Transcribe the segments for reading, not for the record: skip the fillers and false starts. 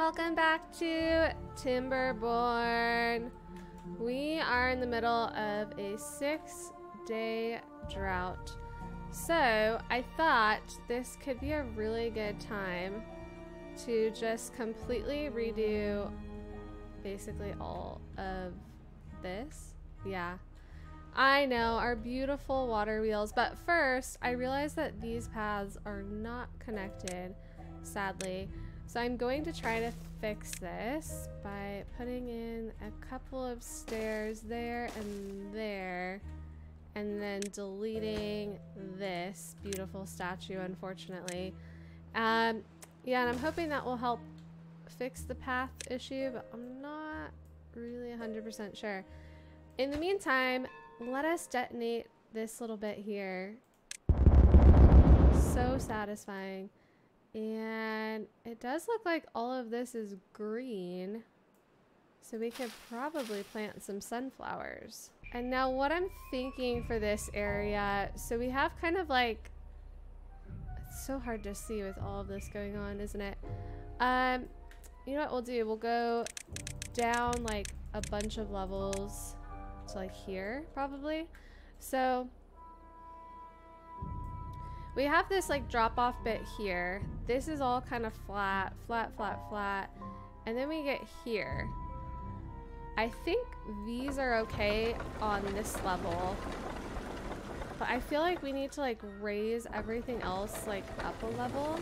welcome back to Timberborn. We are in the middle of a 6-day drought. So I thought this could be a really good time to just completely redo basically all of this. Yeah, I know, our beautiful water wheels. But first, I realized that these paths are not connected, sadly. So I'm going to try to fix this by putting in a couple of stairs there and there, and then deleting this beautiful statue, unfortunately. Yeah, and I'm hoping that will help fix the path issue, but I'm not really 100% sure. In the meantime, let us detonate this little bit here. So satisfying. And it does look like all of this is green, so we could probably plant some sunflowers. And now what I'm thinking for this area, so we have kind of like, it's so hard to see with all of this going on, isn't it? You know what we'll do? We'll go down like a bunch of levels to like here, probably. So we have this like drop off bit here. This is all kind of flat, and then we get here. I think these are okay on this level, but I feel like we need to like raise everything else like up a level.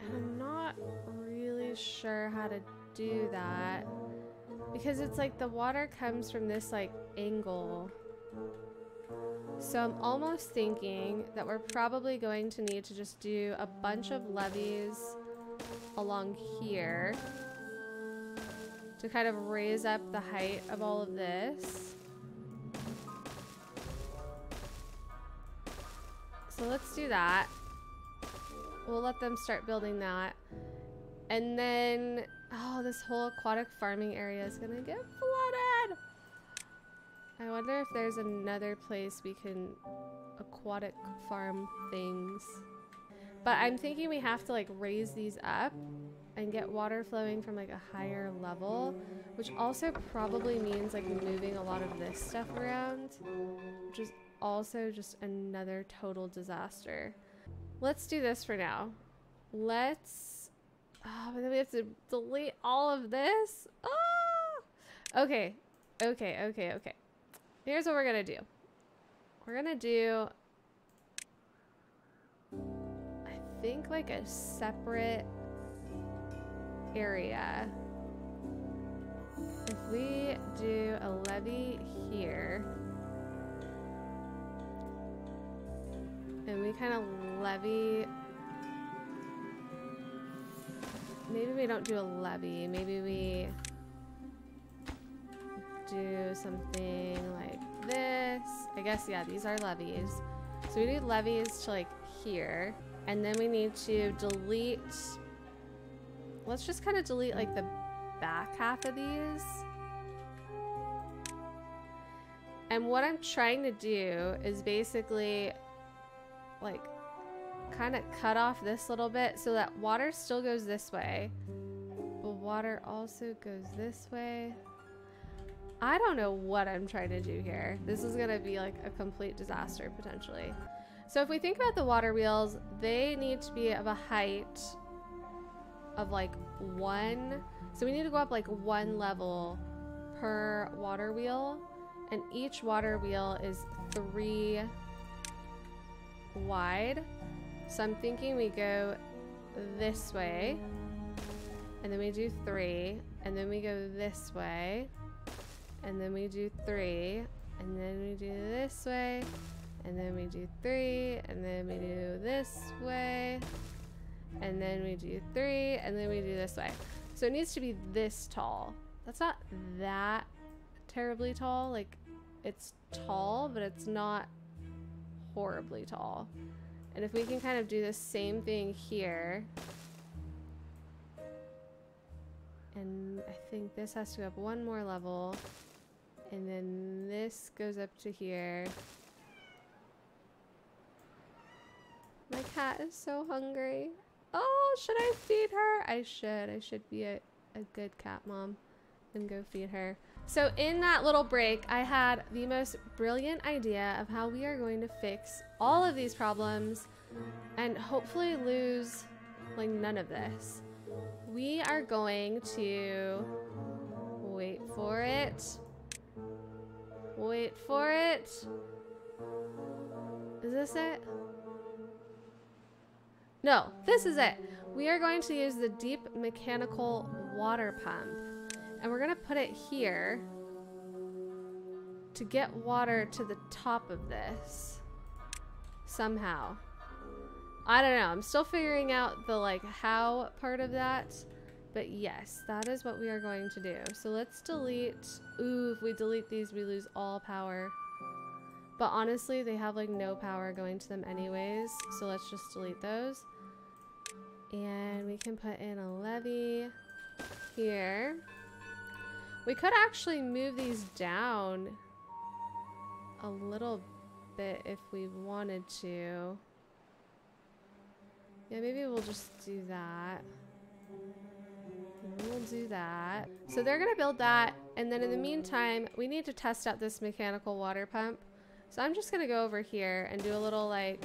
And I'm not really sure how to do that because it's like the water comes from this like angle. So I'm almost thinking that we're probably going to need to just do a bunch of levees along here to kind of raise up the height of all of this. So let's do that. We'll let them start building that. And then, oh, this whole aquatic farming area is gonna get flooded. I wonder if there's another place we can aquatic farm things. But I'm thinking we have to like raise these up and get water flowing from like a higher level, which also probably means like moving a lot of this stuff around, which is also just another total disaster. Let's do this for now. Let's, oh, but then we have to delete all of this. Oh! Okay. Here's what we're gonna do. We're gonna do, I think, like a separate area. If we do a levee here, and we kind of levee, maybe we don't do a levee, maybe we do something like this. I guess, yeah, these are levees. So we do levees to like here, and then we need to delete, let's just kind of delete like the back half of these. And what I'm trying to do is basically like kind of cut off this little bit so that water still goes this way, but water also goes this way. I don't know what I'm trying to do here. This is gonna be like a complete disaster potentially. So if we think about the water wheels, they need to be of a height of like 1. So we need to go up like 1 level per water wheel, and each water wheel is 3 wide. So I'm thinking we go this way, and then we do 3, and then we go this way, and then we do 3, and then we do this way, and then we do 3, and then we do this way, and then we do 3, and then we do this way. So it needs to be this tall. That's not that terribly tall. Like, it's tall, but it's not horribly tall. And if we can kind of do the same thing here, and I think this has to go up 1 more level, and then this goes up to here. My cat is so hungry. should I feed her? I should be a good cat mom and go feed her. So in that little break, I had the most brilliant idea of how we are going to fix all of these problems and hopefully lose like none of this. We are going to wait for it. Wait for it. Is this it? No, this is it. We are going to use the deep mechanical water pump. And we're gonna put it here to get water to the top of this somehow. I don't know. I'm still figuring out the like how part of that. But yes, that is what we are going to do. So let's delete. Ooh, if we delete these, we lose all power. But honestly, they have like no power going to them anyways. So let's just delete those. And we can put in a levee here. We could actually move these down a little bit if we wanted to. Yeah, maybe we'll just do that. We'll do that. So they're gonna build that, and then in the meantime, we need to test out this mechanical water pump. So I'm just gonna go over here and do a little like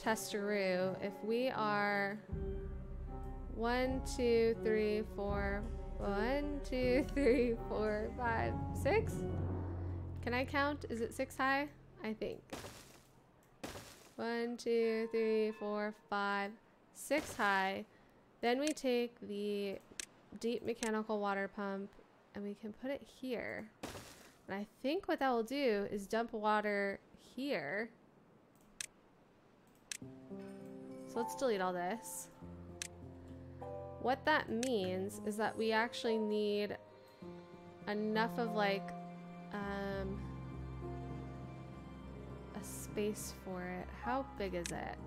testaroo. If we are 1, 2, 3, 4, 1, 2, 3, 4, 5, 6. Can I count? Is it 6 high? I think. 1, 2, 3, 4, 5, 6 high. Then we take the deep mechanical water pump and we can put it here. And I think what that will do is dump water here. So let's delete all this. What that means is that we actually need enough of like a space for it. How big is it?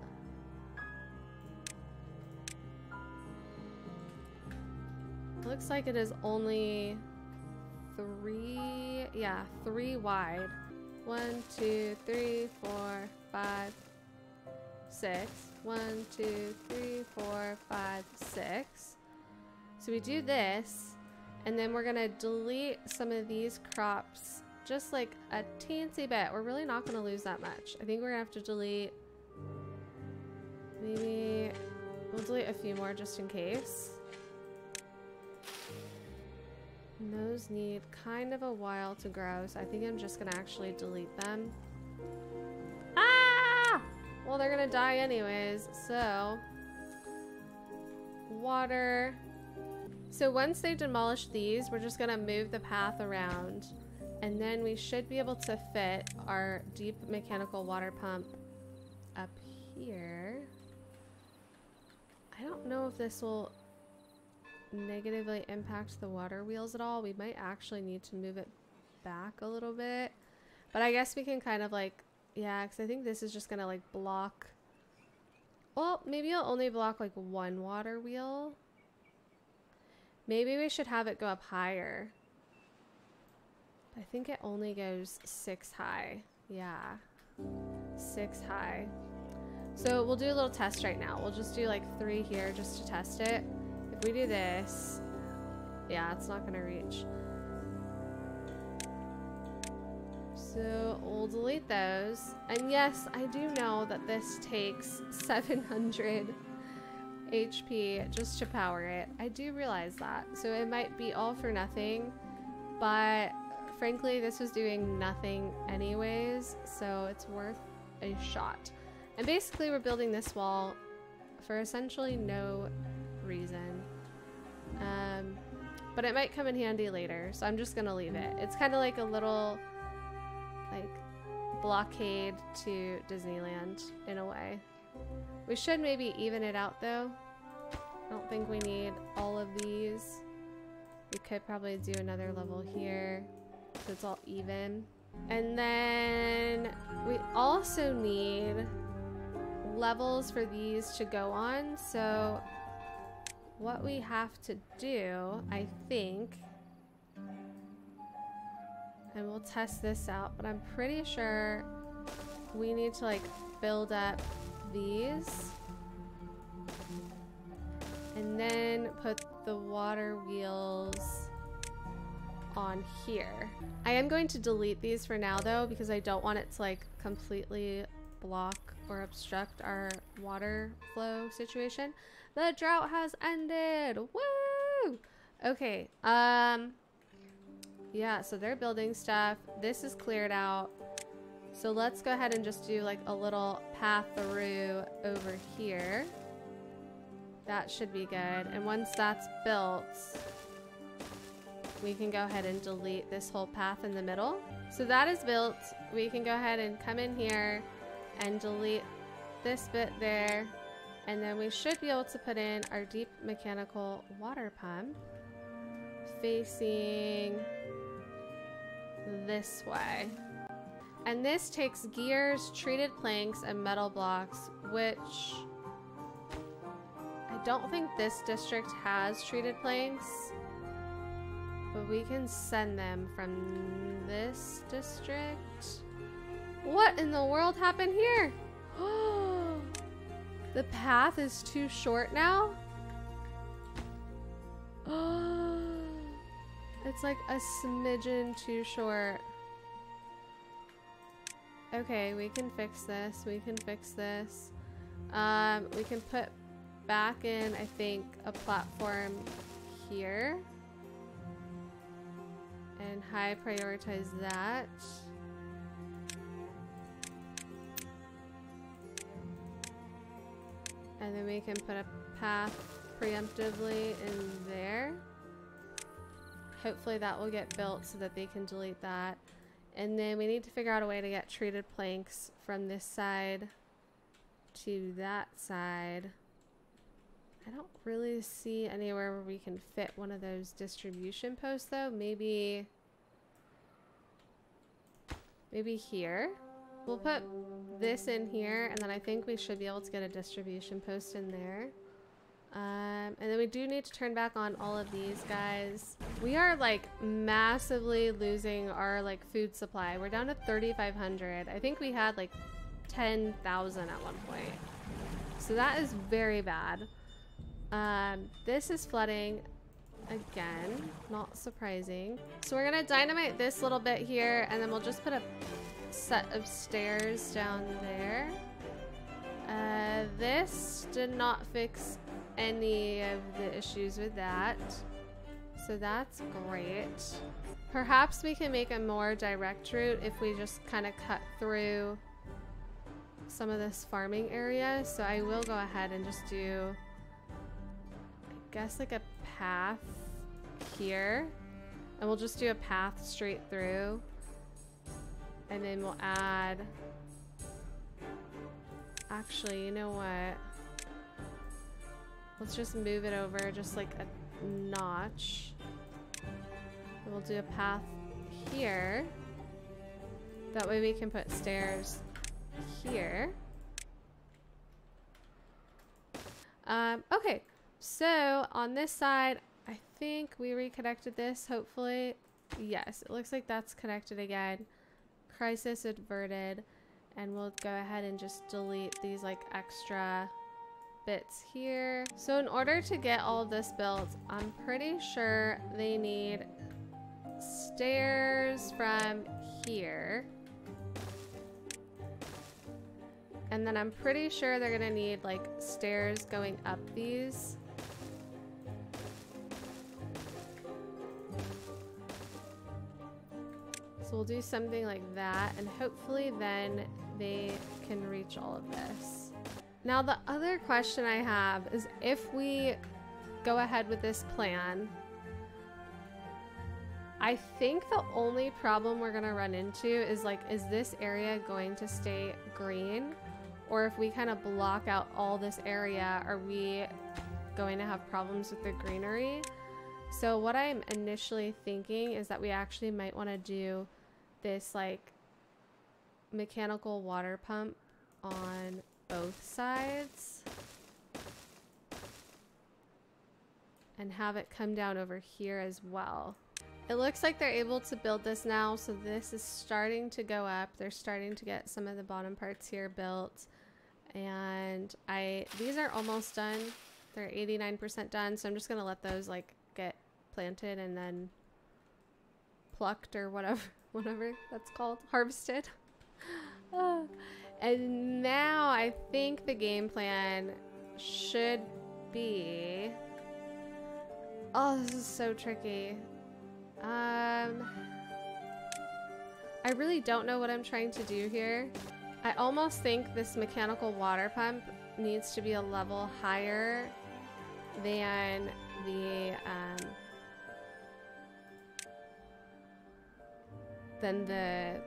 Looks like it is only 3, yeah, 3 wide. 1, 2, 3, 4, 5, 6. 1, 2, 3, 4, 5, 6. So we do this, and then we're gonna delete some of these crops, just like a teensy bit. We're really not gonna lose that much. I think we're gonna have to delete, maybe, we'll delete a few more just in case. And those need kind of a while to grow, so I think I'm just gonna actually delete them. Ah! Well, they're gonna die anyways, so water. So once they demolish these, we're just gonna move the path around, and then we should be able to fit our deep mechanical water pump up here. I don't know if this will negatively impact the water wheels at all. We might actually need to move it back a little bit, but I guess we can kind of like, yeah, because I think this is just gonna like block, well, maybe it'll only block like 1 water wheel. Maybe we should have it go up higher. I think it only goes 6 high. Yeah, 6 high. So we'll do a little test right now. We'll just do like 3 here just to test it. If we do this, yeah, it's not gonna reach. So we'll delete those. And yes, I do know that this takes 700 HP just to power it. I do realize that. So it might be all for nothing, but frankly, this was doing nothing anyways, so it's worth a shot. And basically we're building this wall for essentially no reason. But it might come in handy later, so I'm just gonna leave it. It's kind of like a little like blockade to Disneyland in a way. We should maybe even it out though. I don't think we need all of these. We could probably do another level here so it's all even. And then we also need levels for these to go on. So what we have to do, I think, and we'll test this out, but I'm pretty sure we need to like build up these and then put the water wheels on here. I am going to delete these for now though, because I don't want it to like completely block or obstruct our water flow situation. The drought has ended. Woo! Okay, yeah, so they're building stuff. This is cleared out. So let's go ahead and just do like a little path through over here. That should be good. And once that's built, we can go ahead and delete this whole path in the middle. So that is built. We can go ahead and come in here and delete this bit there. And then we should be able to put in our deep mechanical water pump facing this way. And this takes gears, treated planks, and metal blocks, which I don't think this district has treated planks, but we can send them from this district. What in the world happened here? The path is too short now? It's like a smidgen too short. Okay, we can fix this. We can fix this. We can put back in, I think, a platform here. And high prioritize that. And then we can put a path preemptively in there. Hopefully that will get built so that they can delete that. And then we need to figure out a way to get treated planks from this side to that side. I don't really see anywhere where we can fit one of those distribution posts though. Maybe here. We'll put this in here, and then I think we should be able to get a distribution post in there. And then we do need to turn back on all of these guys. We are like massively losing our like food supply. We're down to 3,500. I think we had like 10,000 at one point. So that is very bad. This is flooding again, not surprising. So we're gonna dynamite this little bit here, and then we'll just put a set of stairs down there. This did not fix any of the issues with that, so that's great. Perhaps we can make a more direct route if we just kind of cut through some of this farming area. So I will go ahead and just do, I guess, like a path here, and we'll just do a path straight through, and then we'll add, actually, you know what, let's just move it over just like a notch, and we'll do a path here. That way we can put stairs here. Okay, so on this side, I think we reconnected this, hopefully. Yes, it looks like that's connected again. Crisis averted. And we'll go ahead and just delete these like extra bits here. So in order to get all of this built, I'm pretty sure they need stairs from here. And then I'm pretty sure they're gonna need like stairs going up these. So we'll do something like that, and hopefully then they can reach all of this. Now the other question I have is, if we go ahead with this plan, I think the only problem we're gonna run into is like, is this area going to stay green? Or if we kind of block out all this area, are we going to have problems with the greenery? So what I'm initially thinking is that we actually might want to do this like mechanical water pump on both sides and have it come down over here as well. It looks like they're able to build this now, so this is starting to go up. They're starting to get some of the bottom parts here built, and these are almost done. They're 89% done, so I'm just gonna let those like get planted and then plucked or whatever that's called, harvested. And now I think the game plan should be, oh, this is so tricky. I really don't know what I'm trying to do here. I almost think this mechanical water pump needs to be a level higher than the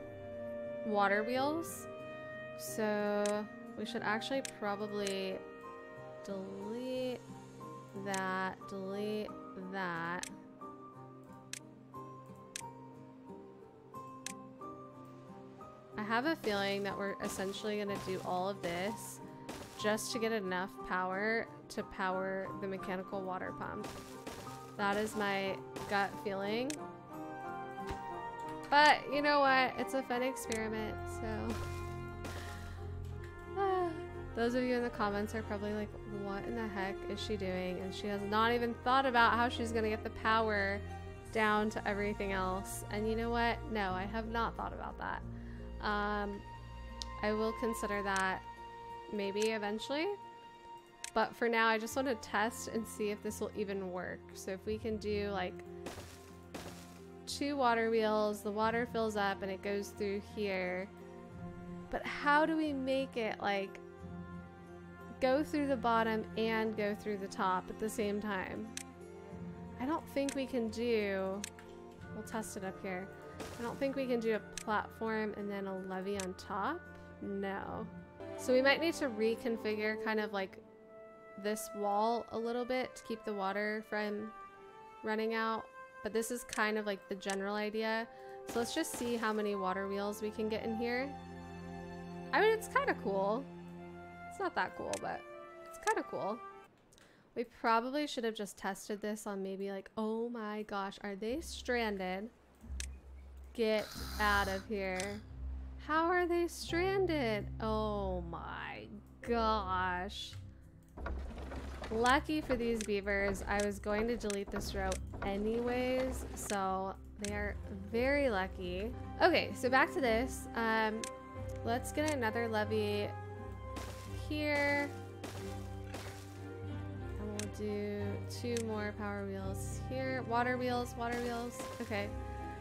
water wheels. So we should actually probably delete that. I have a feeling that we're essentially going to do all of this just to get enough power to power the mechanical water pump. That is my gut feeling. But you know what? It's a fun experiment, so... Those of you in the comments are probably like, what in the heck is she doing? And she has not even thought about how she's going to get the power down to everything else. And you know what? No, I have not thought about that. I will consider that maybe eventually. But for now, I just want to test and see if this will even work. So if we can do like 2 water wheels, the water fills up and it goes through here. But how do we make it like go through the bottom and go through the top at the same time? I don't think we can do, we'll test it up here. I don't think we can do a platform and then a levee on top. No. So we might need to reconfigure kind of like this wall a little bit to keep the water from running out. But this is kind of like the general idea. So let's just see how many water wheels we can get in here. I mean, it's kind of cool. It's not that cool, but it's kind of cool. We probably should have just tested this on maybe like, oh my gosh, are they stranded? Get out of here. How are they stranded? Oh my gosh. Lucky for these beavers, I was going to delete this row anyways, so they are very lucky. Okay, so back to this. Let's get another levee here. And we'll do 2 more power wheels here. Water wheels. Okay.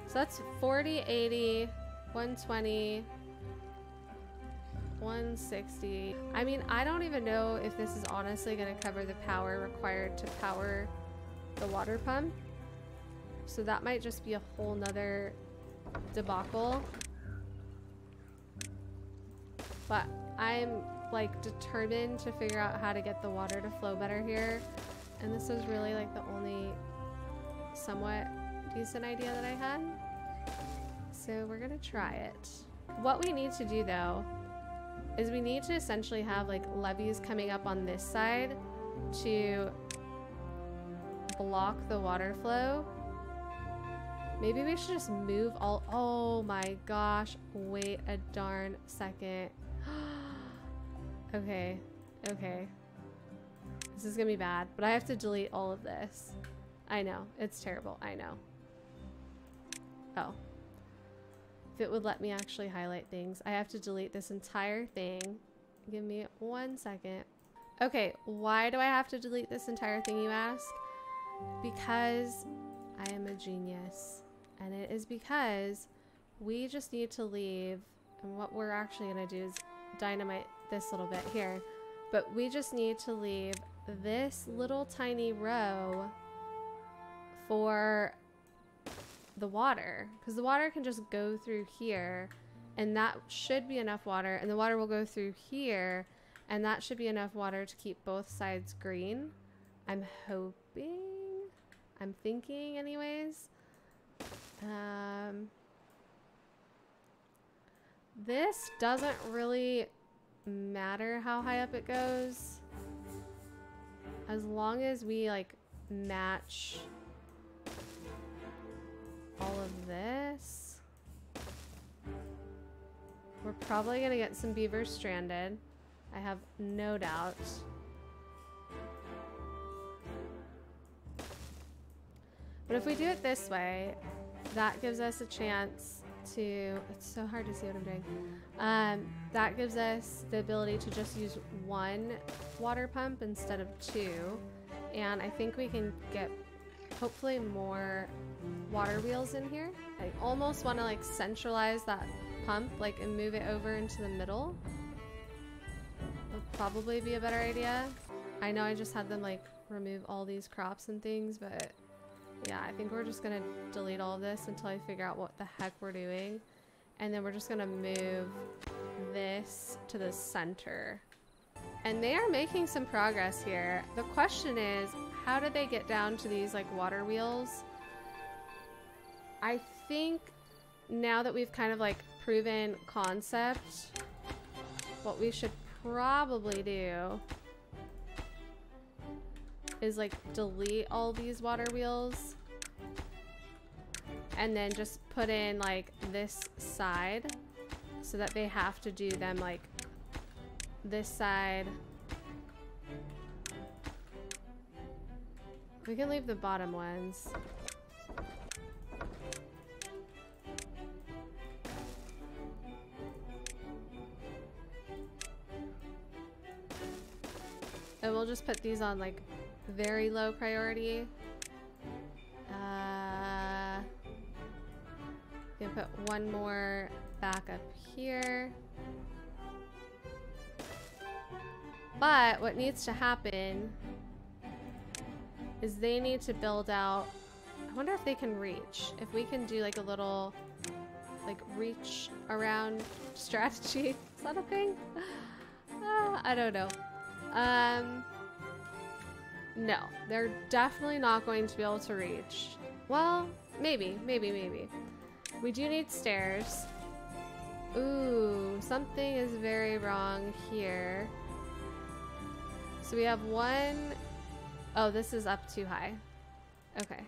So that's 40, 80, 120, 160. I mean, I don't even know if this is honestly going to cover the power required to power the water pump. So that might just be a whole nother debacle. But I'm like determined to figure out how to get the water to flow better here. And this is really like the only somewhat decent idea that I had. So we're gonna try it. What we need to do though is we need to essentially have like levees coming up on this side to block the water flow. Maybe we should just move all, oh my gosh, wait a darn second. Okay, this is gonna be bad, but I have to delete all of this. I know, it's terrible, I know. Oh. If it would let me actually highlight things, I have to delete this entire thing. Give me 1 second. Okay, why do I have to delete this entire thing, you ask? Because I am a genius. And it is because we just need to leave, and what we're actually gonna do is dynamite this little bit here, but we just need to leave this little tiny row for the water, because the water can just go through here, and that should be enough water, and the water will go through here, and that should be enough water to keep both sides green. I'm hoping, I'm thinking anyways. This doesn't really matter how high up it goes, as long as we like match all of this. We're probably gonna get some beavers stranded, I have no doubt. But if we do it this way, that gives us a chance to, it's so hard to see what I'm doing. That gives us the ability to just use one water pump instead of two. And I think we can get hopefully more water wheels in here. I almost want to like centralize that pump like and move it over into the middle. Would probably be a better idea. I know I just had them like remove all these crops and things, but yeah, I think we're just gonna delete all of this until I figure out what the heck we're doing. And then we're just gonna move this to the center. And they are making some progress here. The question is, how do they get down to these like water wheels? I think now that we've kind of like proven concept, what we should probably do is like delete all these water wheels and then just put in like this side so that they have to do them like this side. We can leave the bottom ones. And we'll just put these on like very low priority. We can put one more back up here. But what needs to happen is they need to build out, I wonder if they can reach. If we can do like a little like reach around strategy. Is that a thing? I don't know. No, they're definitely not going to be able to reach. Well, maybe. We do need stairs. Ooh, something is very wrong here. So we have one. Oh, this is up too high. Okay.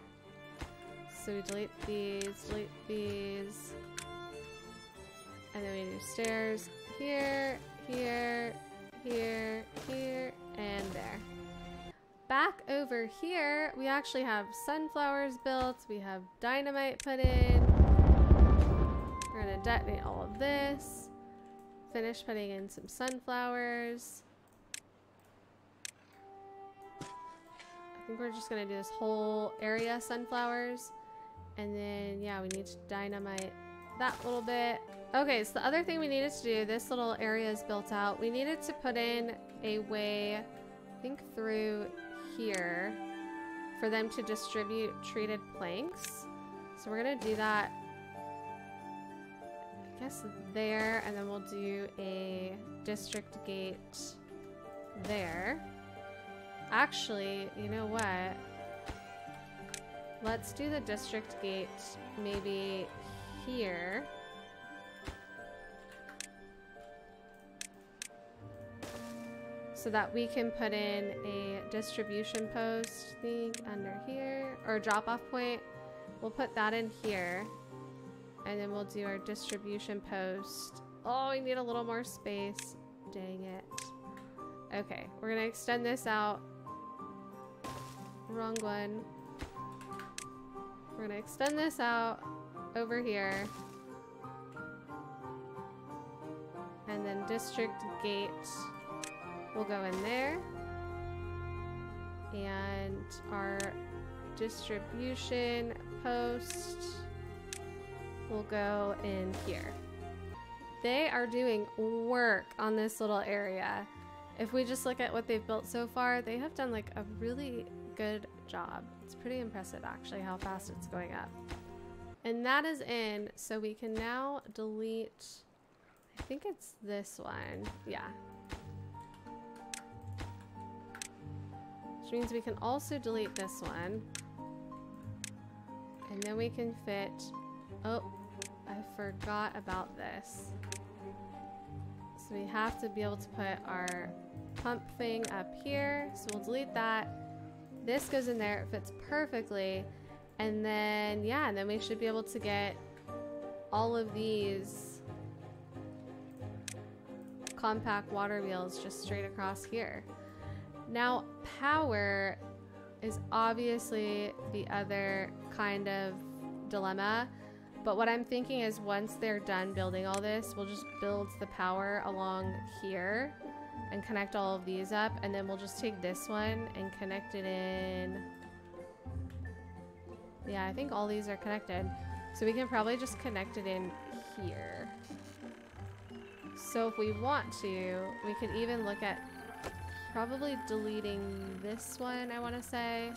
So we delete these. And then we do stairs here, here, here, here, and there. Back over here, we actually have sunflowers built. We have dynamite put in. We're gonna detonate all of this. Finish putting in some sunflowers. I think we're just gonna do this whole area sunflowers. And then, yeah, we need to dynamite that little bit. Okay, so the other thing we needed to do, this little area is built out. We needed to put in a way, I think through here, for them to distribute treated planks. So we're gonna do that, I guess there, and then we'll do a district gate there. Actually, you know what? Let's do the district gate maybe here. So that we can put in a distribution post, I think, under here, or a drop-off point. We'll put that in here, and then we'll do our distribution post. Oh, we need a little more space. Dang it. Okay, we're gonna extend this out. Wrong one. We're gonna extend this out over here. And then district gate will go in there. And our distribution post will go in here. They are doing work on this little area. If we just look at what they've built so far, they have done like a really good job. It's pretty impressive actually how fast it's going up. And that is in, so we can now delete, I think it's this one. Yeah. Which means we can also delete this one. And then we can fit, oh, I forgot about this. So we have to be able to put our pump thing up here. So we'll delete that. This goes in there, it fits perfectly. And then, yeah, and then we should be able to get all of these compact water wheels just straight across here. Now, power is obviously the other kind of dilemma. But what I'm thinking is once they're done building all this, we'll just build the power along here and connect all of these up, and then we'll just take this one and connect it in. Yeah, I think all these are connected. So we can probably just connect it in here. So if we want to, we could even look at probably deleting this one, I want to say.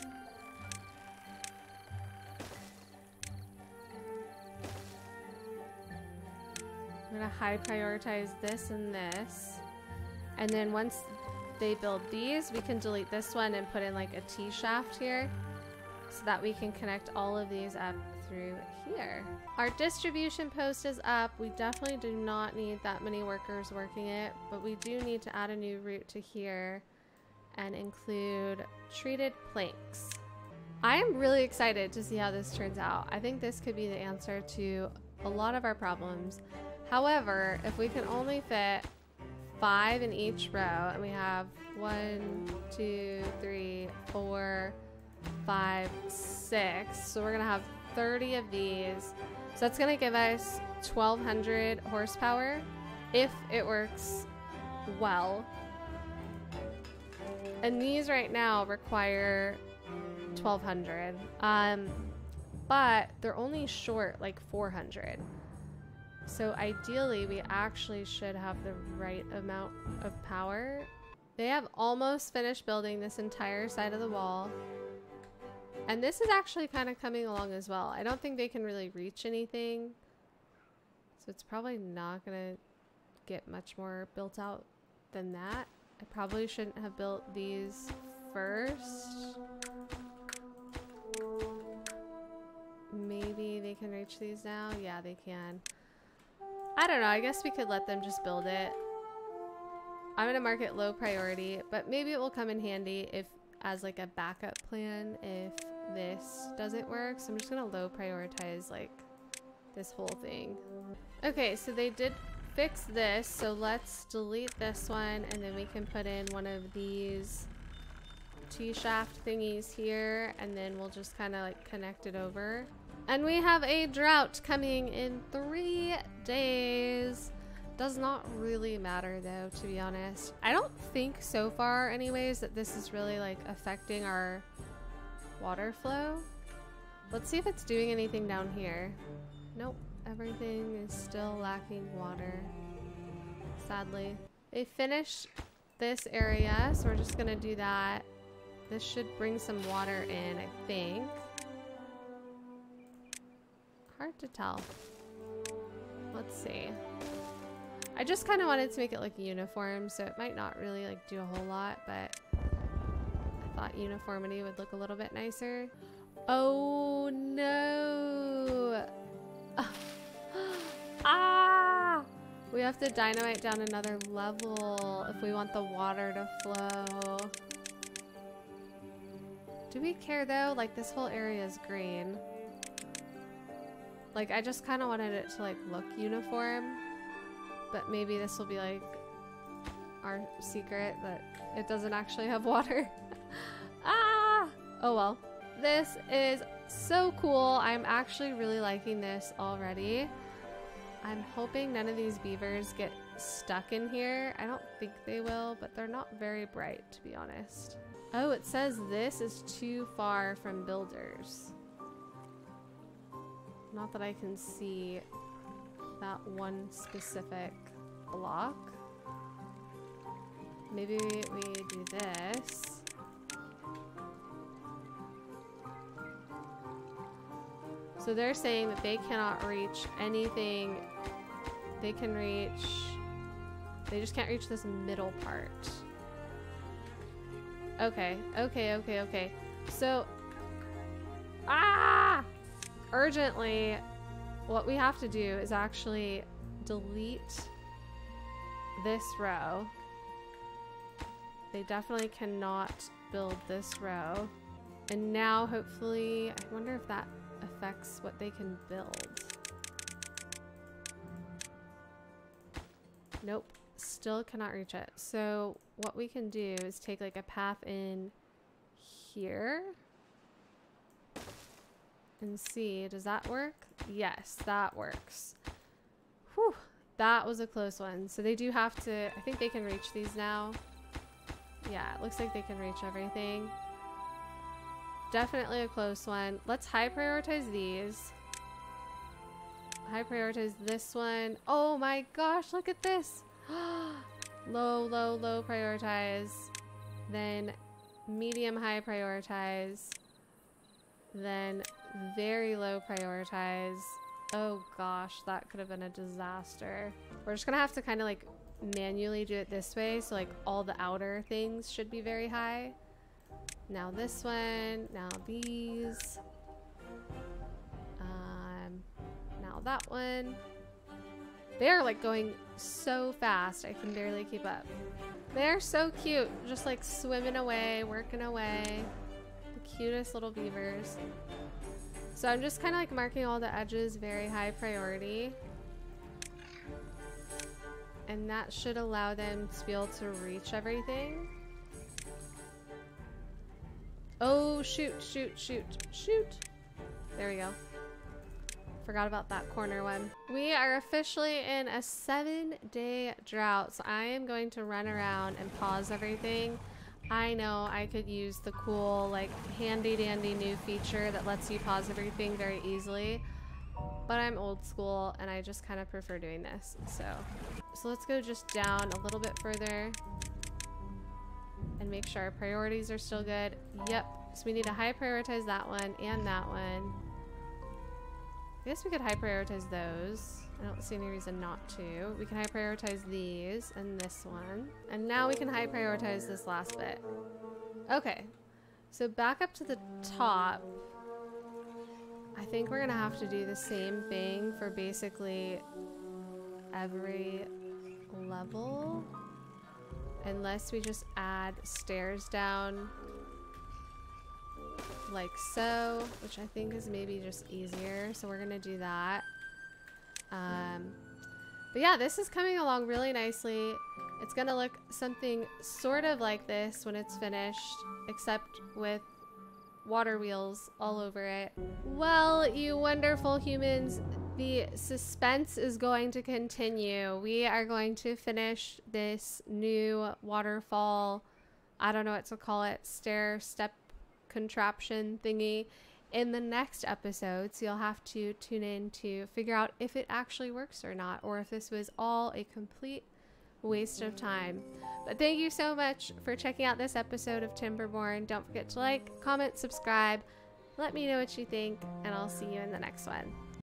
I'm going to high prioritize this and this. And then once they build these, we can delete this one and put in like a T shaft here so that we can connect all of these up through here. Our distribution post is up. We definitely do not need that many workers working it, but we do need to add a new route to here and include treated planks. I am really excited to see how this turns out. I think this could be the answer to a lot of our problems. However, if we can only fit 5 in each row, and we have 1, 2, 3, 4, 5, 6, so we're gonna have 30 of these. So that's gonna give us 1,200 horsepower if it works well. And these right now require 1,200, but they're only short like 400. So ideally, we actually should have the right amount of power. They have almost finished building this entire side of the wall. And this is actually kind of coming along as well. I don't think they can really reach anything. So it's probably not going to get much more built out than that. I probably shouldn't have built these first. Maybe they can reach these now. Yeah, they can. I don't know, I guess we could let them just build it. I'm gonna mark it low priority, but maybe it will come in handy if as like a backup plan if this doesn't work. So I'm just gonna low prioritize like this whole thing. Okay, so they did fix this, so let's delete this one and then we can put in one of these T-shaft thingies here, and then we'll just kind of like connect it over. And we have a drought coming in 3 days. Does not really matter though, to be honest. I don't think so far anyways that this is really like affecting our water flow. Let's see if it's doing anything down here. Nope, everything is still lacking water, sadly. They finished this area, so we're just gonna do that. This should bring some water in, I think. Hard to tell. Let's see. I just kind of wanted to make it look uniform, so it might not really like do a whole lot, but I thought uniformity would look a little bit nicer. Oh no! Ah! We have to dynamite down another level if we want the water to flow. Do we care though? Like this whole area is green. Like I just kind of wanted it to like look uniform, but maybe this will be like our secret that it doesn't actually have water. Ah! Oh well. This is so cool. I'm actually really liking this already. I'm hoping none of these beavers get stuck in here. I don't think they will, but they're not very bright, to be honest. Oh, it says this is too far from builders. Not that I can see that one specific block. Maybe we do this. So they're saying that they cannot reach anything. They can reach, they just can't reach this middle part. Okay, okay. So, urgently, what we have to do is actually delete this row. They definitely cannot build this row. And now, hopefully, I wonder if that affects what they can build. Nope, still cannot reach it. So what we can do is take like a path in here and see, does that work? Yes, that works. Whew, that was a close one. So they do have to, I think they can reach these now. Yeah, it looks like they can reach everything. Definitely a close one. Let's high prioritize these. High prioritize this one. Oh my gosh, look at this. Low, low, low prioritize. Then medium high prioritize. Then very low prioritize. Oh gosh, that could have been a disaster. We're just gonna have to kind of like manually do it this way. So like all the outer things should be very high. Now this one, now these. Now that one. They're like going so fast, I can barely keep up. They're so cute, just like swimming away, working away. The cutest little beavers. So I'm just kind of like marking all the edges very high priority. And that should allow them to be able to reach everything. Oh, shoot, shoot, shoot, shoot. There we go. Forgot about that corner one. We are officially in a 7-day drought, so I am going to run around and pause everything. I know I could use the cool, like, handy dandy new feature that lets you pause everything very easily, but I'm old school and I just kind of prefer doing this. So let's go just down a little bit further and make sure our priorities are still good. Yep, so we need to high prioritize that one and that one. I guess we could high prioritize those. I don't see any reason not to. We can high prioritize these and this one. And now we can high prioritize this last bit. Okay, so back up to the top. I think we're gonna have to do the same thing for basically every level. Unless we just add stairs down like so, which I think is maybe just easier. So we're gonna do that. But yeah, this is coming along really nicely. It's gonna look something sort of like this when it's finished, except with water wheels all over it. Well, you wonderful humans, the suspense is going to continue. We are going to finish this new waterfall, I don't know what to call it, step contraption thingy in the next episode, so you'll have to tune in to figure out if it actually works or not, or if this was all a complete waste of time. But thank you so much for checking out this episode of Timberborn. Don't forget to like, comment, subscribe, let me know what you think, and I'll see you in the next one.